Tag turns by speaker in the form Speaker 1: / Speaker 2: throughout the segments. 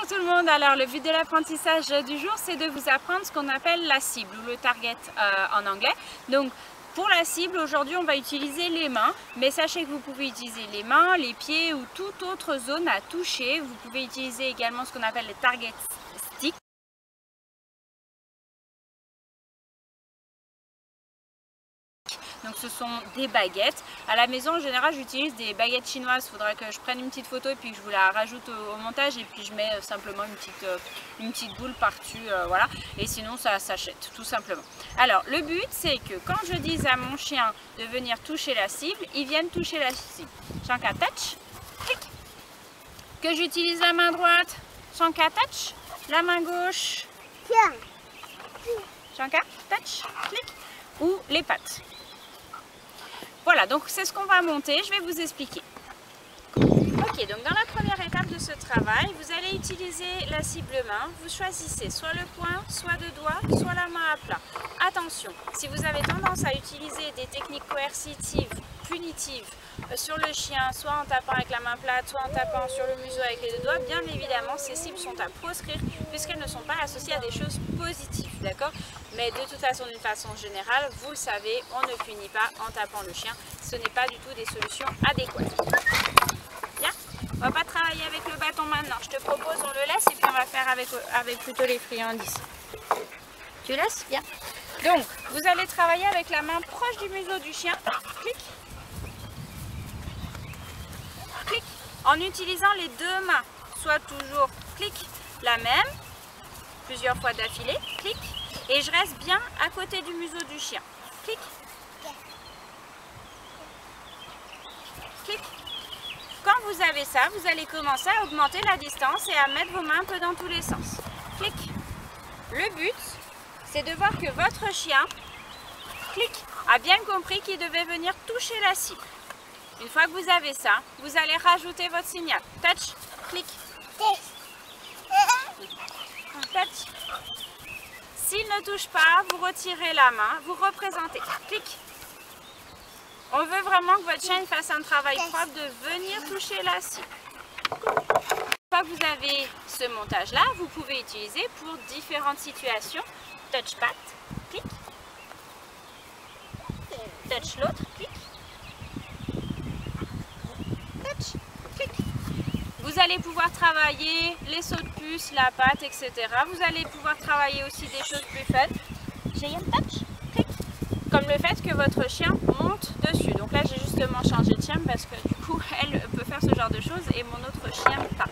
Speaker 1: Bonjour tout le monde, alors le but de l'apprentissage du jour c'est de vous apprendre ce qu'on appelle la cible ou le target en anglais. Donc pour la cible aujourd'hui on va utiliser les mains, mais sachez que vous pouvez utiliser les mains, les pieds ou toute autre zone à toucher. Vous pouvez utiliser également ce qu'on appelle les target sticks. Donc ce sont des baguettes. À la maison en général j'utilise des baguettes chinoises. Il faudra que je prenne une petite photo et puis que je vous la rajoute au montage, et puis je mets simplement une petite boule par-dessus, voilà. Et sinon ça s'achète tout simplement. Alors le but c'est que quand je dis à mon chien de venir toucher la cible, il vienne toucher la cible. Shanka touch, clic. Que j'utilise la main droite, Shanka touch. La main gauche, Shanka touch, clic. Ou les pattes. Voilà, donc c'est ce qu'on va monter, je vais vous expliquer. Ok, donc dans la première étape de ce travail, vous allez utiliser la cible main. Vous choisissez soit le poing, soit deux doigts, soit la main à plat. Attention, si vous avez tendance à utiliser des techniques coercitives, punitives sur le chien, soit en tapant avec la main plate, soit en tapant sur le museau avec les deux doigts, bien évidemment ces cibles sont à proscrire puisqu'elles ne sont pas associées à des choses positives, d'accord? Mais de toute façon, d'une façon générale, vous le savez, on ne punit pas en tapant le chien. Ce n'est pas du tout des solutions adéquates. Bien, on va pas travailler avec le bâton maintenant. Je te propose, on le laisse et puis on va faire avec plutôt les friandises. Tu laisses? Bien. Donc, vous allez travailler avec la main proche du museau du chien. Clic. Clic. En utilisant les deux mains. Soit toujours clic, la même, plusieurs fois d'affilée. Clic. Et je reste bien à côté du museau du chien. Clic. Clic. Quand vous avez ça, vous allez commencer à augmenter la distance et à mettre vos mains un peu dans tous les sens. Clic. Le but, c'est de voir que votre chien, clic, a bien compris qu'il devait venir toucher la cible. Une fois que vous avez ça, vous allez rajouter votre signal. Touch, clic. Touch. S'il ne touche pas, vous retirez la main, vous représentez. Clic. On veut vraiment que votre chien fasse un travail propre de venir toucher la cible. Une fois que vous avez ce montage-là, vous pouvez utiliser pour différentes situations. Touch pat, clic. Touch l'autre, clic. Touch, clic. Vous allez pouvoir travailler les sauts de puce, la patte, etc. Vous allez pouvoir travailler aussi des choses plus fun. J'ai un touch, clic. Comme le fait que votre chien monte dessus. Donc là, j'ai justement changé de chien parce que du coup, elle peut faire ce genre de choses et mon autre chien pas.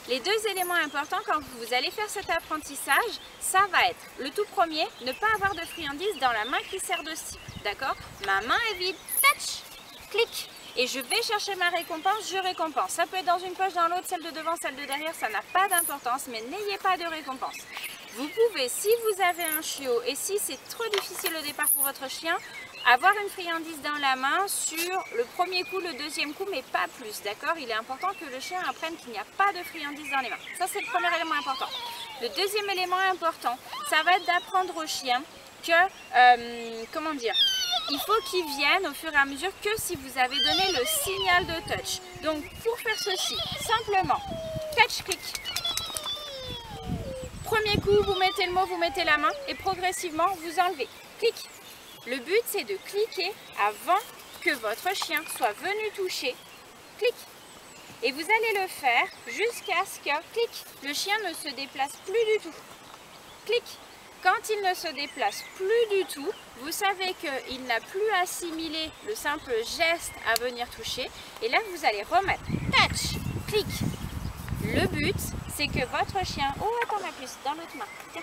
Speaker 1: Les deux éléments importants quand vous allez faire cet apprentissage, ça va être le tout premier, ne pas avoir de friandises dans la main qui sert de cible. D'accord? Ma main est vide, touch, clic. Et je vais chercher ma récompense, je récompense. Ça peut être dans une poche, dans l'autre, celle de devant, celle de derrière, ça n'a pas d'importance, mais n'ayez pas de récompense. Vous pouvez, si vous avez un chiot et si c'est trop difficile au départ pour votre chien, avoir une friandise dans la main sur le premier coup, le deuxième coup, mais pas plus, d'accord? Il est important que le chien apprenne qu'il n'y a pas de friandise dans les mains. Ça, c'est le premier élément important. Le deuxième élément important, ça va être d'apprendre au chien que, comment dire, il faut qu'il vienne au fur et à mesure que si vous avez donné le signal de touch. Donc, pour faire ceci, simplement, touch, clic. Premier coup, vous mettez le mot, vous mettez la main et progressivement, vous enlevez. Clic. Le but, c'est de cliquer avant que votre chien soit venu toucher. Clic. Et vous allez le faire jusqu'à ce que, clic, le chien ne se déplace plus du tout. Clic. Quand il ne se déplace plus du tout, vous savez qu'il n'a plus assimilé le simple geste à venir toucher. Et là, vous allez remettre touch, clic. Le but, c'est que votre chien... Oh, attends, ma puce, dans l'autre main. Tiens.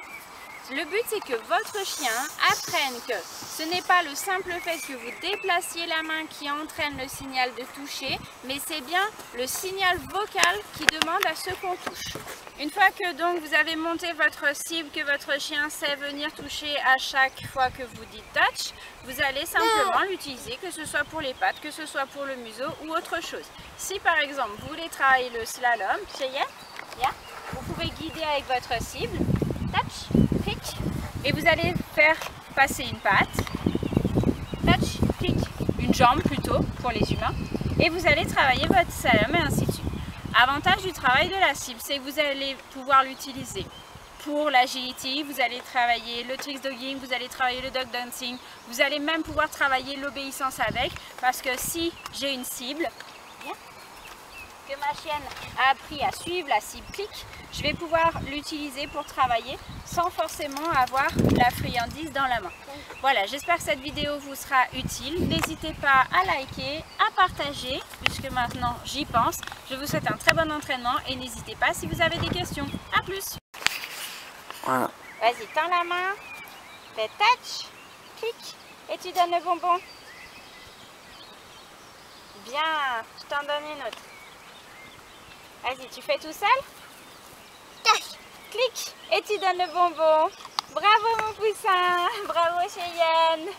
Speaker 1: Le but, c'est que votre chien apprenne que ce n'est pas le simple fait que vous déplaciez la main qui entraîne le signal de toucher, mais c'est bien le signal vocal qui demande à ce qu'on touche. Une fois que donc vous avez monté votre cible, que votre chien sait venir toucher à chaque fois que vous dites touch, vous allez simplement l'utiliser, que ce soit pour les pattes, que ce soit pour le museau ou autre chose. Si par exemple vous voulez travailler le slalom, vous pouvez guider avec votre cible, touch, clic, et vous allez faire passer une patte, touch, clic, une jambe plutôt pour les humains, et vous allez travailler votre slalom et ainsi de suite. Avantage du travail de la cible, c'est que vous allez pouvoir l'utiliser pour l'agility, vous allez travailler le trick dogging, vous allez travailler le dog dancing, vous allez même pouvoir travailler l'obéissance avec, parce que si j'ai une cible, que ma chienne a appris à suivre la cible clic, je vais pouvoir l'utiliser pour travailler sans forcément avoir la friandise dans la main. Voilà, j'espère que cette vidéo vous sera utile. N'hésitez pas à liker, à partager, puisque maintenant j'y pense. Je vous souhaite un très bon entraînement et n'hésitez pas si vous avez des questions. A plus!
Speaker 2: Voilà.
Speaker 1: Vas-y, tends la main, fais touch, clic, et tu donnes le bonbon. Bien, je t'en donne une autre. Vas-y, tu fais tout seul? Touch, clic, et tu donnes le bonbon. Bravo mon poussin, bravo Cheyenne.